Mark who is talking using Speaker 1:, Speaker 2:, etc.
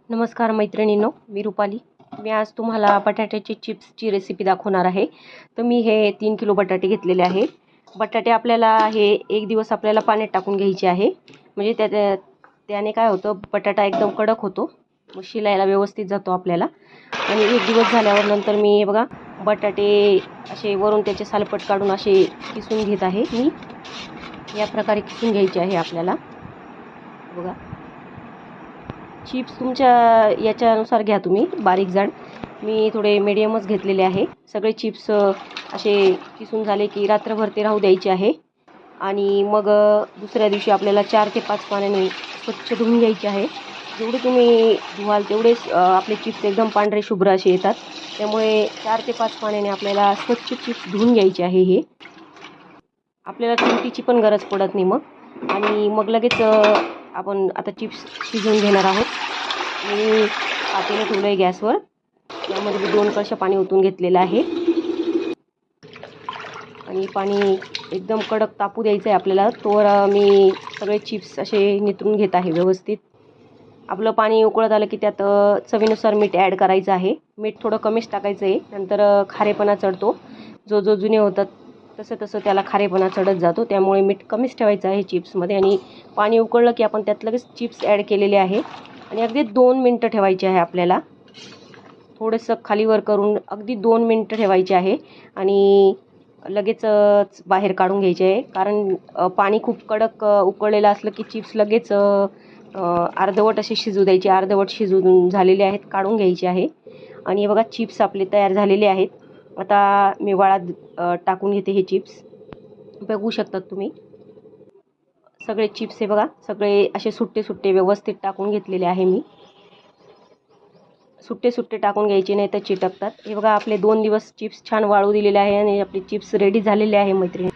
Speaker 1: नमस्कार मैत्रिणींनो, मी रुपाली. मी आज तुम्हाला बटाट्याची चिप्सची रेसिपी दाखवणार आहे. तर मी हे 3 किलो बटाटे घेतलेले आहे. बटाटे आपल्याला हे एक दिवस आपल्याला पाण्यात टाकून घ्यायचे आहे. म्हणजे त्याने काय होतं, बटाटा एकदम कडक होतो, मग शिलायला व्यवस्थित जातो आपल्याला. आणि एक दिवस झाल्यावर नंतर मी हे बघा बटाटे असे वरून त्याचे सालपट काढून असे किसून घेत आहे. मी या प्रकारे किसून घ्यायचे आहे आपल्याला. बघा, चिप्स तुमच्या याच्यानुसार घ्या तुम्ही, बारीक जाड. मी थोडे मीडियमच घेतलेले आहे. सगळे चिप्स असे किसून झाले की रात्रभर ते राहू द्यायचे आहे. आणि मग दुसऱ्या दिवशी आपल्याला 4 ते 5 पाण्याने स्वच्छ धुवून घ्यायचे आहे. जेवढे तुम्ही धुवाल तेवढेच आपले चिप्स एकदम पांढरे शुभ्र असे येतात. त्यामुळे 4 ते 5 पाण्याने आपल्याला स्वच्छ चिप्स धुवून घ्यायचे आहे. हे आपल्याला तुरटीची पण गरज पडत नाही मग. आणि मग लगेच आपण आता चिप्स शिजवून घेणार आहोत. मी पातेलं ठेवलं आहे गॅसवर. यामध्ये मी 2 कळशा पाणी ओतून घेतलेलं आहे. आणि पाणी एकदम कडक तापू द्यायचं आहे आपल्याला. तोवर मी सगळे चिप्स असे नितरून घेत आहे व्यवस्थित. आपलं पाणी उकळत आलं की त्यात चवीनुसार मीठ ॲड करायचं आहे. मीठ थोडं कमीच टाकायचं आहे, नंतर खारेपणा चढतो. जो जुने होतात तसं त्याला खारेपणा चढत जातो. त्यामुळे मीठ कमीच ठेवायचं आहे चिप्समध्ये. आणि पाणी उकळलं की आपण त्यात लगेच चिप्स ॲड केलेले आहे. आणि अगदी 2 मिनटं ठेवायचे आहे आपल्याला. थोडंसं खालीवर करून अगदी 2 मिनटं ठेवायचे आहे. आणि लगेचच बाहेर काढून घ्यायचे आहे. कारण पाणी खूप कडक उकळलेलं असलं की चिप्स लगेच अर्धवट असे शिजू द्यायचे. अर्धवट शिजून झालेले आहेत, काढून घ्यायचे आहे. आणि बघा, चिप्स आपले तयार झालेले आहेत. आता मी वाळत टाकून घेते हे चिप्स. बघू शकतात तुम्ही, सगळे चिप्स हे बघा, सगळे असे सुट्टे व्यवस्थित टाकून घेतलेले आहे मी. सुट्टे टाकून घ्यायचे, नाही तर चिटकतात. हे बघा, आपले 2 दिवस चिप्स छान वाळू दिलेले आहे आणि आपले चिप्स रेडी झालेले आहे मैत्रिणी.